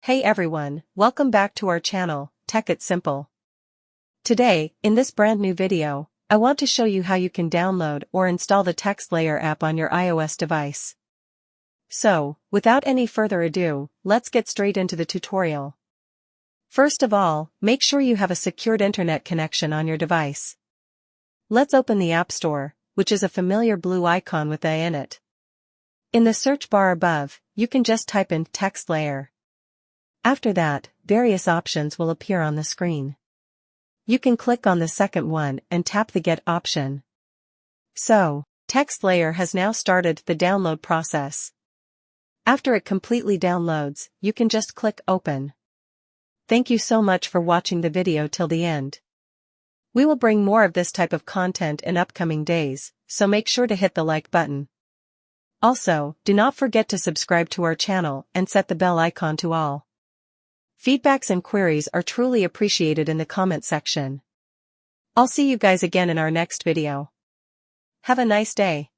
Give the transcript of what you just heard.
Hey everyone, welcome back to our channel, Tech It Simple. Today, in this brand new video, I want to show you how you can download or install the TaxSlayer app on your iOS device. So, without any further ado, let's get straight into the tutorial. First of all, make sure you have a secured internet connection on your device. Let's open the App Store, which is a familiar blue icon with A in it. In the search bar above, you can just type in TaxSlayer. After that, various options will appear on the screen. You can click on the second one and tap the Get option. So, TaxSlayer has now started the download process. After it completely downloads, you can just click Open. Thank you so much for watching the video till the end. We will bring more of this type of content in upcoming days, so make sure to hit the like button. Also, do not forget to subscribe to our channel and set the bell icon to all. Feedbacks and queries are truly appreciated in the comment section. I'll see you guys again in our next video. Have a nice day.